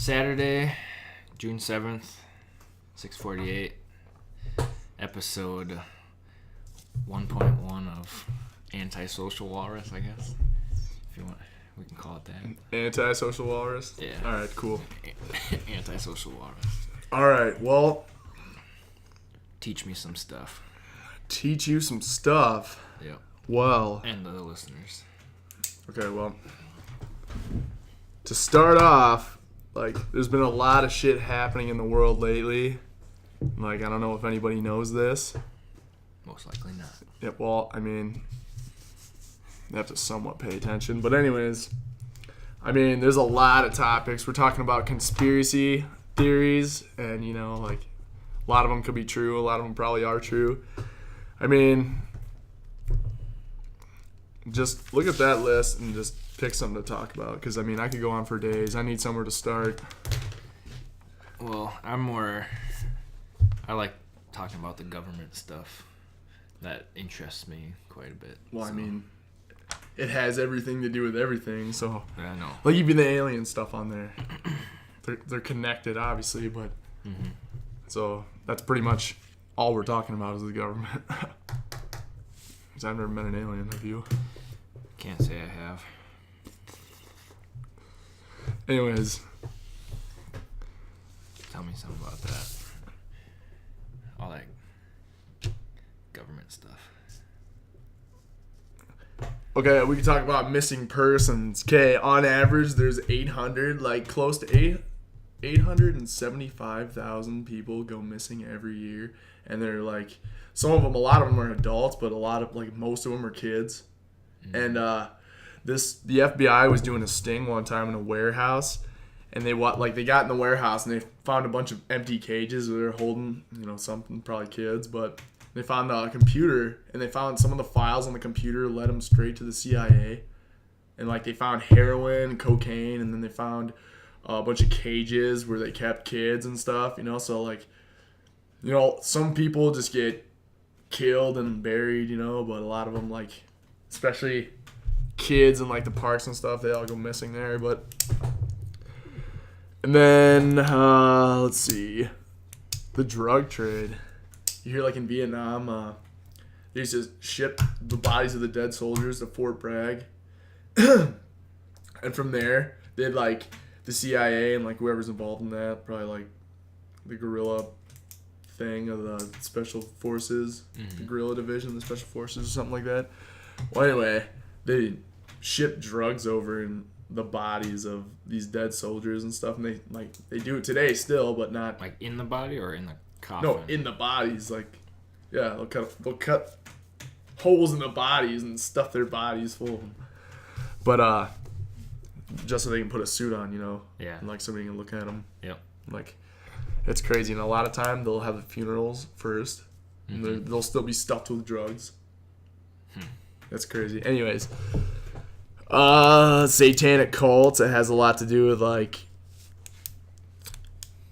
Saturday, June 7th, 6:48, episode 1.1 of Antisocial Walrus, I guess. If you want, we can call it that. Antisocial Walrus? Yeah. All right, cool. Antisocial Walrus. All right, well. Teach me some stuff. Teach you some stuff? Yep. Well. And the listeners. Okay, well. To start off, there's been a lot of shit happening in the world lately. I don't know if anybody knows this. Most likely not. Yeah, well, you have to somewhat pay attention. But anyways, there's a lot of topics. We're talking about conspiracy theories, and, a lot of them could be true. A lot of them probably are true. Just look at that list and just pick something to talk about. Because, I could go on for days. I need somewhere to start. Well, I like talking about the government stuff. That interests me quite a bit. Well, so. It has everything to do with everything, so. Yeah, I know. Even the alien stuff on there. They're connected, obviously, but. Mm-hmm. So, that's pretty much all we're talking about is the government. Because I've never met an alien, have you? Can't say I have. Anyways. Tell me something about that. All that government stuff. Okay, we can talk about missing persons. Okay, on average, there's 800, close to 875,000 people go missing every year. And they're a lot of them are adults, but most of them are kids. Mm-hmm. And the FBI was doing a sting one time in a warehouse. And they got in the warehouse and they found a bunch of empty cages where they're holding, something, probably kids. But they found a computer and they found some of the files on the computer led them straight to the CIA. And they found heroin, cocaine, and then they found a bunch of cages where they kept kids and stuff. So some people just get killed and buried, but a lot of them especially kids in the parks and stuff, they all go missing there. But. And then, let's see, the drug trade. You hear in Vietnam, they used to ship the bodies of the dead soldiers to Fort Bragg. And from there, they'd the CIA and whoever's involved in that, probably the guerrilla thing of the special forces, mm-hmm. The guerrilla division, the special forces or something like that. Well, anyway, they ship drugs over and the bodies of these dead soldiers and stuff, and they do it today still, but not in the body or in the coffin. No, in the bodies. They'll cut holes in the bodies and stuff their bodies full of them. But just so they can put a suit on, Yeah. And somebody can look at them. Yep. It's crazy, and a lot of time they'll have the funerals first, mm-hmm. and they'll still be stuffed with drugs. That's crazy. Anyways. Satanic cults. It has a lot to do with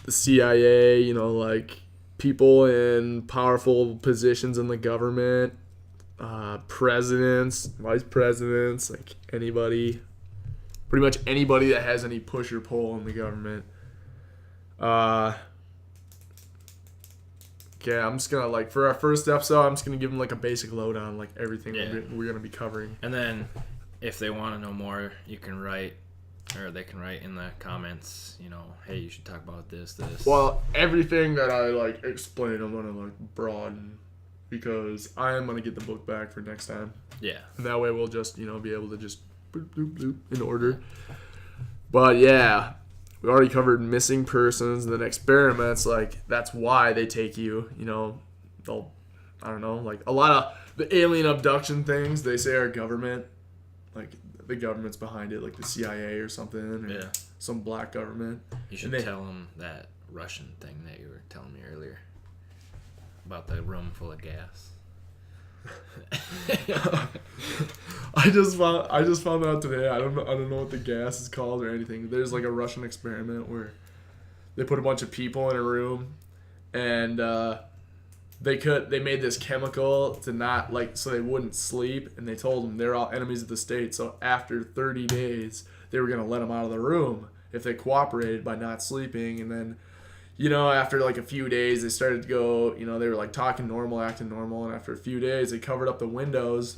the CIA, people in powerful positions in the government, presidents, vice presidents, anybody, pretty much anybody that has any push or pull in the government. Okay, I'm just gonna for our first episode, I'm just gonna give them a basic lowdown, everything we're gonna be covering, and then. If they want to know more, you can write, or they can write in the comments, hey, you should talk about this. Well, everything that I, explain, I'm going to, broaden, because I am going to get the book back for next time. Yeah. And that way we'll just, be able to just bloop, bloop, bloop in order. But, yeah, we already covered missing persons and then experiments, that's why they take you, they'll, I don't know, a lot of the alien abduction things they say are government. The government's behind it, the CIA or something, or some black government. You should tell them that Russian thing that you were telling me earlier about the room full of gas. I just found out today. I don't know what the gas is called or anything. There's a Russian experiment where they put a bunch of people in a room and they made this chemical to not so they wouldn't sleep, and they told them they're all enemies of the state. So after 30 days, they were gonna let them out of the room, if they cooperated by not sleeping. And then, you know, after like a few days, they started to go, you know, they were like talking normal, acting normal. And after a few days, they covered up the windows.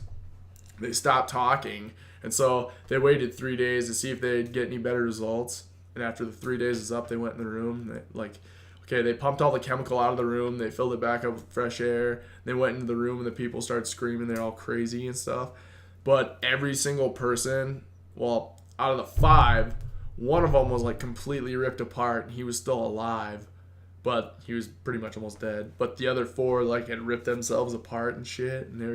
They stopped talking. And so they waited 3 days to see if they'd get any better results. And after the 3 days is up, they went in the room. They pumped all the chemical out of the room. They filled it back up with fresh air. They went into the room and the people started screaming. They're all crazy and stuff. But every single person, well, out of the 5, one of them was like completely ripped apart and he was still alive. But he was pretty much almost dead. But the other 4 like had ripped themselves apart and shit. And they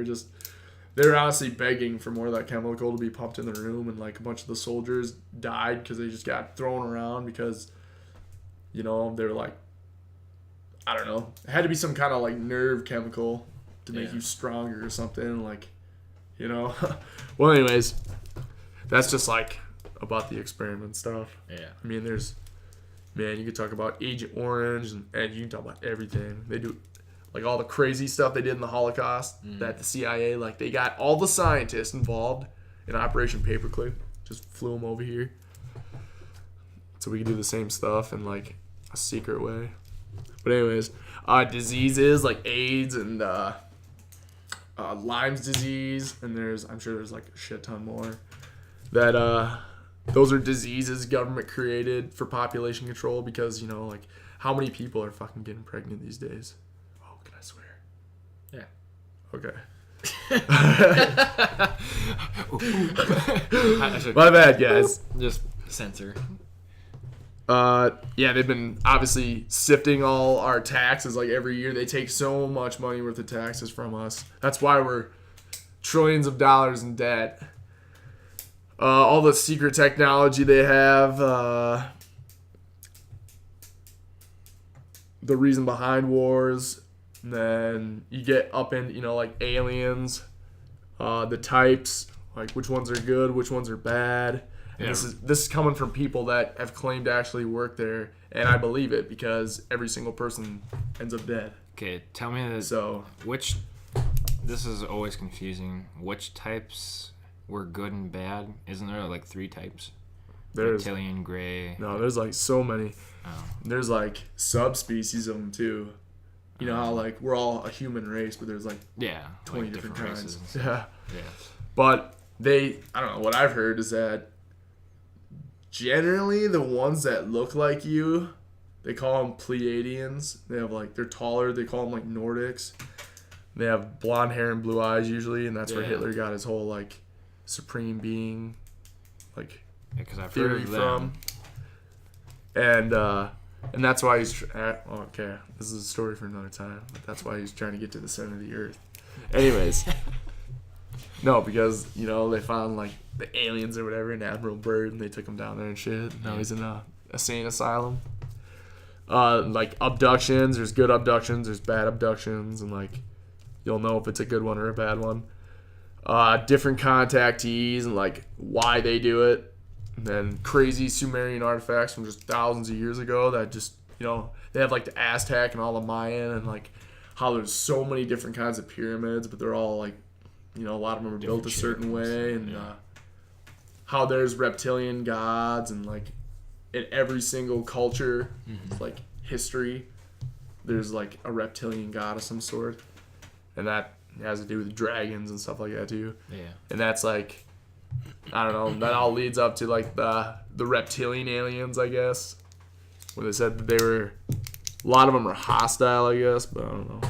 were honestly begging for more of that chemical to be pumped in the room. And like a bunch of the soldiers died because they just got thrown around because, you know, they were like, I don't know. It had to be some kind of like nerve chemical to make you stronger or something. Like, you know. Well, anyways, that's just like about the experiment stuff. Yeah. I mean, you could talk about Agent Orange and you can talk about everything. They do like all the crazy stuff they did in the Holocaust that the CIA, like they got all the scientists involved in Operation Paperclip, just flew them over here. So we could do the same stuff in like a secret way. But anyways, diseases like AIDS and Lyme's disease, and I'm sure there's like a shit ton more. That those are diseases government created for population control because, you know, like how many people are fucking getting pregnant these days? Oh, can I swear? Yeah. Okay. My bad, guys. Just censor. They've been obviously sifting all our taxes like every year. They take so much money worth of taxes from us. That's why we're trillions of dollars in debt. All the secret technology they have, the reason behind wars, and then you get up in, you know, like aliens, the types, like which ones are good, which ones are bad. And this is coming from people that have claimed to actually work there, and I believe it because every single person ends up dead. Okay, tell me this. So This is always confusing. Which types were good and bad? Isn't there like 3 types? There's reptilian, gray. No, there's like so many. Oh. There's like subspecies of them too. You know how like we're all a human race, but there's like 20 different kinds. Yeah. But I don't know. What I've heard is that generally the ones that look like you, they call them Pleiadians. They have like, they're taller. They call them like Nordics. They have blonde hair and blue eyes usually, and that's where Hitler got his whole like supreme being like theory from. And that's why he's okay. This is a story for another time. But that's why he's trying to get to the center of the earth. Anyways, no, because you know they found like the aliens or whatever in Admiral Byrd, and they took him down there and shit. Now he's in a insane asylum. Like abductions, there's good abductions, there's bad abductions, and like you'll know if it's a good one or a bad one. Different contactees and like why they do it. And then crazy Sumerian artifacts from just thousands of years ago that just, you know, they have like the Aztec and all the Mayan and like how there's so many different kinds of pyramids, but they're all like, you know, a lot of them are built a certain way, and how there's reptilian gods, and like in every single culture, like history, there's like a reptilian god of some sort, and that has to do with dragons and stuff like that too. Yeah. And that's like, I don't know, that all leads up to like the reptilian aliens, I guess, where they said that they were, a lot of them are hostile, I guess, but I don't know.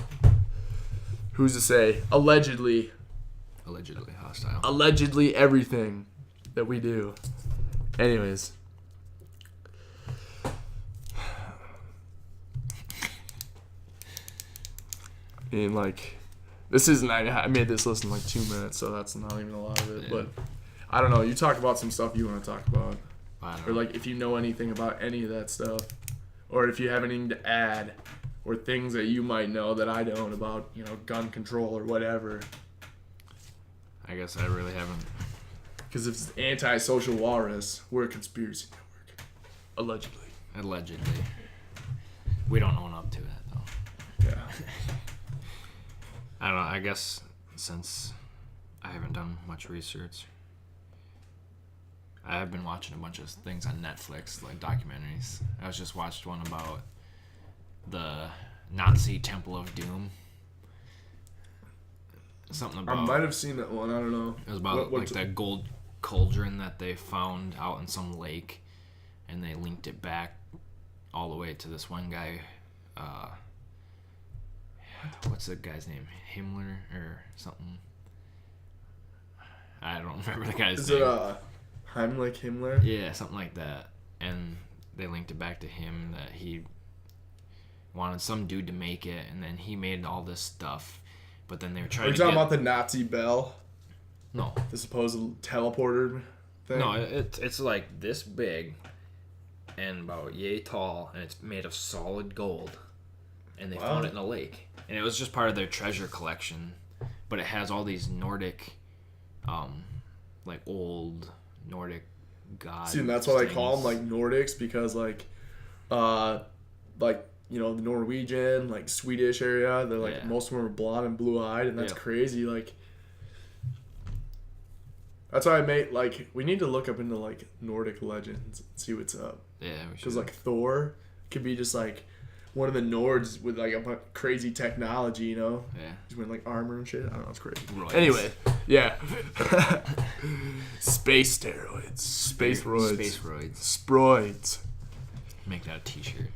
Who's to say? Allegedly hostile. Allegedly everything that we do. Anyways. And like, this isn't, I made this list in like 2 minutes, so that's not even a lot of it. But I don't know, you talk about some stuff you want to talk about. Or like if you know anything about any of that stuff. Or if you have anything to add. Or things that you might know that I don't about, you know, gun control or whatever. I guess I really haven't. Because if it's anti-social walrus, we're a conspiracy network. Allegedly. We don't own up to it, though. Yeah. I don't know. I guess since I haven't done much research, I've been watching a bunch of things on Netflix, like documentaries. I was just watched one about the Nazi Temple of Doom. Something about. I might have seen that one. I don't know. It was about that gold cauldron that they found out in some lake, and they linked it back all the way to this one guy. What's the guy's name? Himmler or something? I don't remember the guy's name. Is it Heimlich Himmler? Yeah, something like that. And they linked it back to him that he wanted some dude to make it, and then he made all this stuff. But then they were trying to. Are you talking about the Nazi bell? No. The supposed teleporter thing? No, it's like this big and about yay tall, and it's made of solid gold. And they found it in a lake. And it was just part of their treasure collection. But it has all these Nordic, like old Nordic gods. See, and that's why they call them like Nordics, because like you know, the Norwegian, like Swedish area, they're like most of them are blonde and blue eyed, and that's crazy. Like, that's why I made like we need to look up into like Nordic legends and see what's up. Yeah, because like Thor could be just like one of the Nords with like a crazy technology, you know? Yeah. He's wearing like armor and shit. I don't know, it's crazy. Roids. Anyway, yeah. Space steroids. Space roids. Space roids. Sproids. Make that a t-shirt.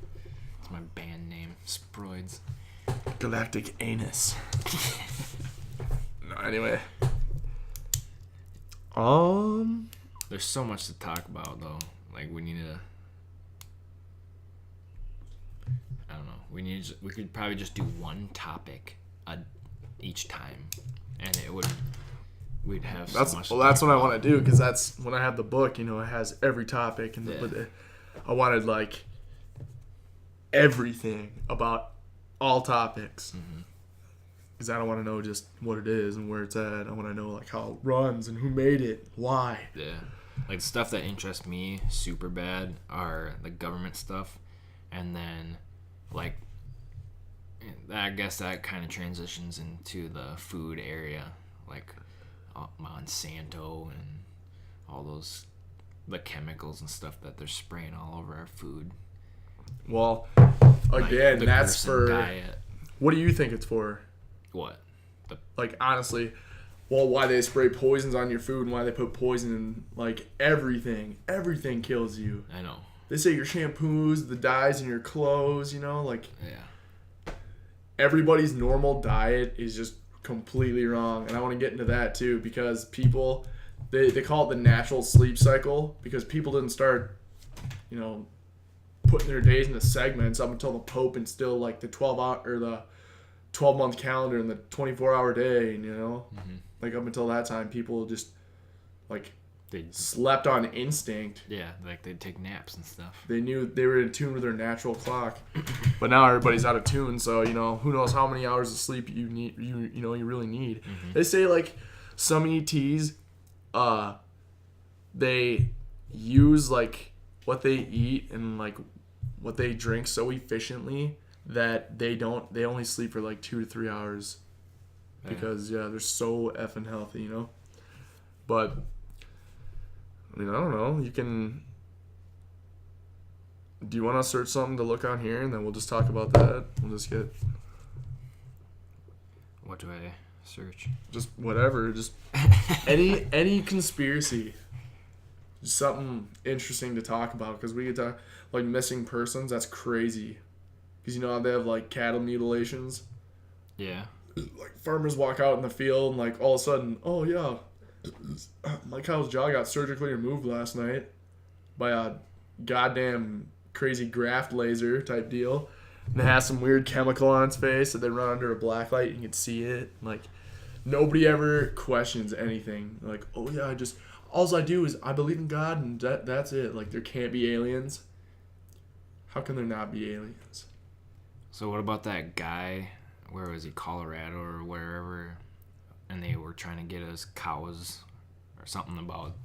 It's my band name. Sproids. Galactic anus. No, anyway. There's so much to talk about though. Like we need to. I don't know. We could probably just do one topic each time, and we'd have so much. Well, that's what I want to do, because that's when I have the book. You know, it has every topic, and I wanted like everything about all topics. Because I don't want to know just what it is and where it's at. I want to know like how it runs and who made it, why. Yeah, like stuff that interests me super bad are the government stuff, and then. Like, I guess that kind of transitions into the food area, like Monsanto and all the chemicals and stuff that they're spraying all over our food. Well, again, like that's for diet. What do you think it's for? What? Like, honestly, well, why they spray poisons on your food and why they put poison in, like, everything. Everything kills you. I know. They say your shampoos, the dyes in your clothes, you know, like... Yeah. Everybody's normal diet is just completely wrong. And I want to get into that, too, because people... They call it the natural sleep cycle, because people didn't start, you know, putting their days into segments up until the Pope instilled, like, the 12-hour... or the 12-month calendar and the 24-hour day, and, you know? Mm-hmm. Like, up until that time, people just, like... They slept on instinct. Yeah, like they'd take naps and stuff. They knew they were in tune with their natural clock. But now everybody's out of tune, so, you know, who knows how many hours of sleep you need, you really need. Mm-hmm. They say, like, some ETs, they use, like, what they eat and, like, what they drink so efficiently that they only sleep for, like, 2 to 3 hours. Because, yeah, they're so effing healthy, you know? But... I mean, I don't know. You can... Do you want to search something to look on here, and then we'll just talk about that? We'll just get... What do I search? Just whatever. Just any conspiracy. Just something interesting to talk about, because we could talk... Like, missing persons, that's crazy. Because, you know how they have, like, cattle mutilations? Yeah. Like, farmers walk out in the field, and, like, all of a sudden, oh, yeah... My cow's jaw got surgically removed last night by a goddamn crazy graft laser type deal. And it has some weird chemical on its face that they run under a black light and you can see it. Like, nobody ever questions anything. Like, oh yeah, all I do is I believe in God and that's it. Like, there can't be aliens. How can there not be aliens? So what about that guy? Where was he? Colorado or wherever? And they were trying to get his cows or something about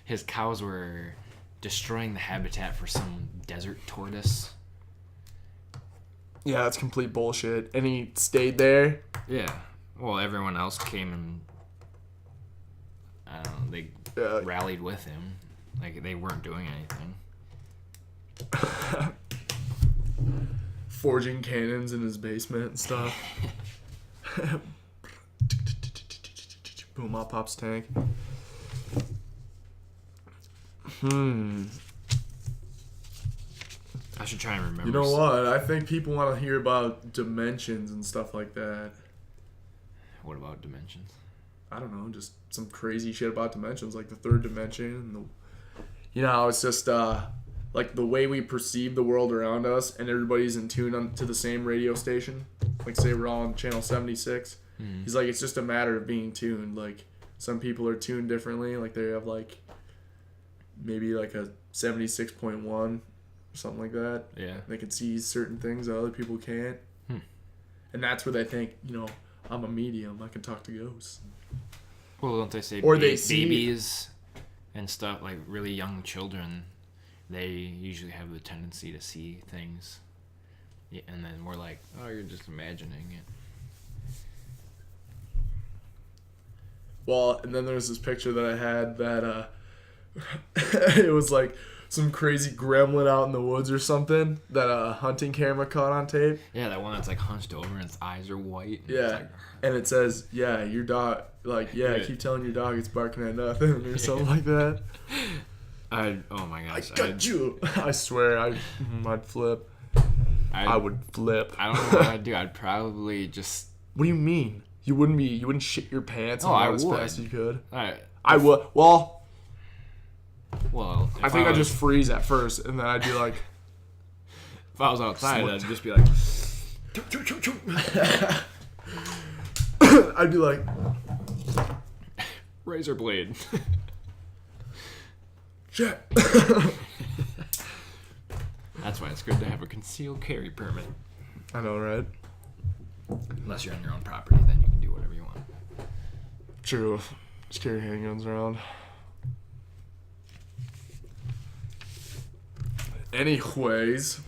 his cows were destroying the habitat for some desert tortoise. Yeah, that's complete bullshit. And he stayed there? Yeah. Well, everyone else came and I don't know, they rallied with him. Like, they weren't doing anything. Forging cannons in his basement and stuff. Boom, out pops tank. I should try and remember. You know what? I think people want to hear about dimensions and stuff like that. What about dimensions? I don't know, just some crazy shit about dimensions, like the third dimension. And it's just like the way we perceive the world around us, and everybody's in tune to the same radio station. Like, say we're all on channel 76. He's like, it's just a matter of being tuned. Like, some people are tuned differently. Like, they have like maybe like a 76.1 or something like that. Yeah. They can see certain things that other people can't. And that's where they think, I'm a medium. I can talk to ghosts. Well, don't they say or babies and stuff, like really young children, they usually have the tendency to see things. Yeah, and then we're like, oh, you're just imagining it. Well, and then there's this picture that I had that it was like some crazy gremlin out in the woods or something that a hunting camera caught on tape. Yeah, that one that's like hunched over and its eyes are white. And yeah, it's like, and it says, yeah, your dog, like, yeah, keep telling your dog it's barking at nothing or something like that. Oh my gosh. I got you. I swear, I'd flip. I would flip. I don't know what I'd do. I'd probably just... What do you mean? You wouldn't shit your pants and run as fast as you could? I would. Well, I think I'd just freeze at first, and then I'd be like... If I was outside, I'd just be like... I'd be like... Razor blade. Shit. That's why it's good to have a concealed carry permit. I know, right? Unless you're on your own property, then you can do whatever you want. True. Just carry handguns around. Anyways.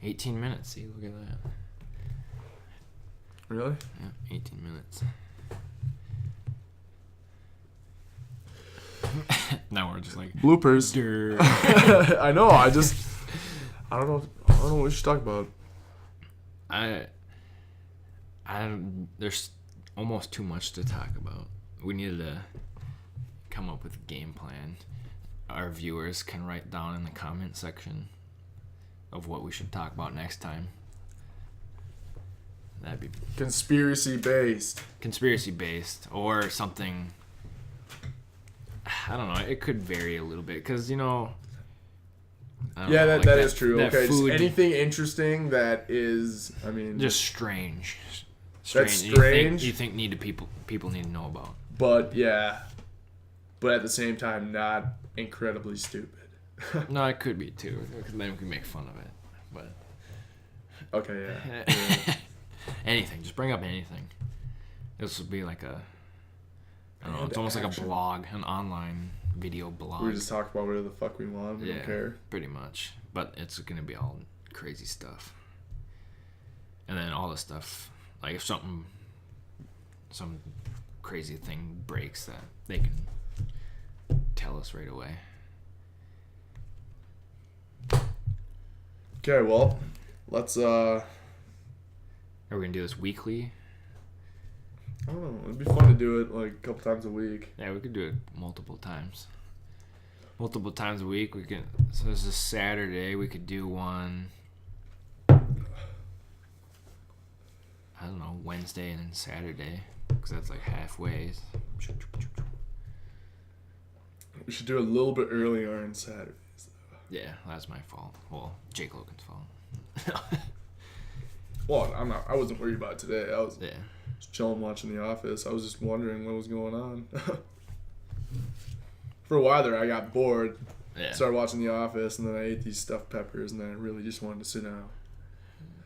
18 minutes. See, look at that. Really? Yeah, 18 minutes. Now we're just like bloopers. I know. I don't know what we should talk about. There's almost too much to talk about. We needed to come up with a game plan. Our viewers can write down in the comment section of what we should talk about next time. That'd be conspiracy based, or something. I don't know. It could vary a little bit because that is true. Okay, just anything interesting that is, just strange. That's strange. You think people need to know about. But at the same time, not incredibly stupid. No, it could be too. Because then we can make fun of it. But okay, yeah. Anything. Just bring up anything. This would be like a... I don't know. It's almost like a blog, an online video blog. We just talk about whatever the fuck we want. We don't care. Pretty much. But it's going to be all crazy stuff. And then all the stuff, like if some crazy thing breaks, that they can tell us right away. Okay, well, let's Are we going to do this weekly? I don't know. It'd be fun to do it like a couple times a week. Yeah, we could do it multiple times. Multiple times a week. We can. So this is Saturday. We could do one. I don't know, Wednesday and then Saturday, because that's like halfway. We should do it a little bit earlier on Saturdays. Yeah, that's my fault. Well, Jake Logan's fault. Well, I wasn't worried about it today. I was. Yeah. Chilling watching The Office. I was just wondering what was going on. For a while there, I got bored. Yeah. Started watching The Office, and then I ate these stuffed peppers, and then I really just wanted to sit down.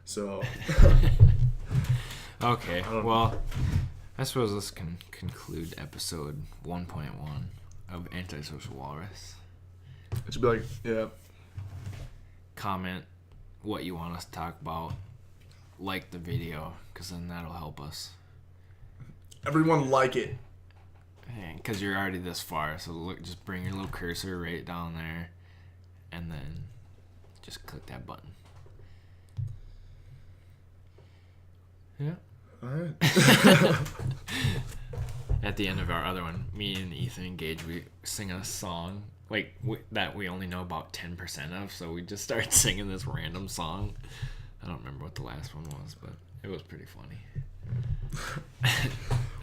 So. Okay. Well, I suppose this can conclude episode 1.1 of Antisocial Walrus. It should be like, yeah. Comment what you want us to talk about. Like the video, because then that'll help us. Everyone like it. Because you're already this far, so look, just bring your little cursor right down there, and then just click that button. Yeah. All right. At the end of our other one, me and Ethan engage. We sing a song that we only know about 10% of, so we just started singing this random song. I don't remember what the last one was, but it was pretty funny.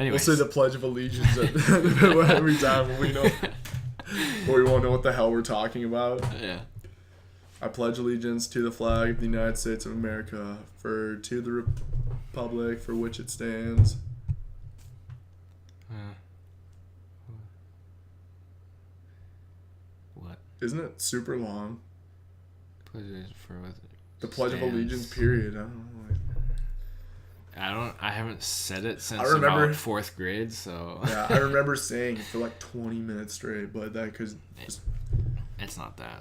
Anyways. We'll say the Pledge of Allegiance every time when we won't know what the hell we're talking about. Yeah. I pledge allegiance to the flag of the United States of America, to the republic for which it stands. What? Isn't it super long? The Pledge of stands. Allegiance, period. I don't know. I haven't said it since about 4th grade, so... Yeah, I remember saying it for like 20 minutes straight, but that because... It's not that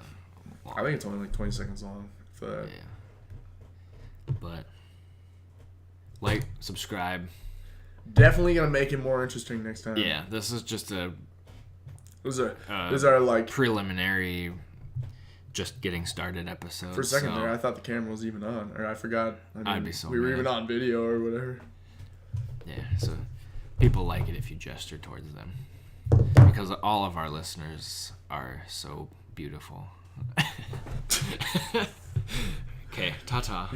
long. I think it's only like 20 seconds long for that. Yeah. But... subscribe. Definitely gonna make it more interesting next time. Yeah, this is just These are like... preliminary... just getting started episodes. For a second there, I thought the camera was even on, or I forgot. I'd be so we were mad. even on video or whatever. Yeah, so people like it if you gesture towards them, because all of our listeners are so beautiful. Okay, ta-ta.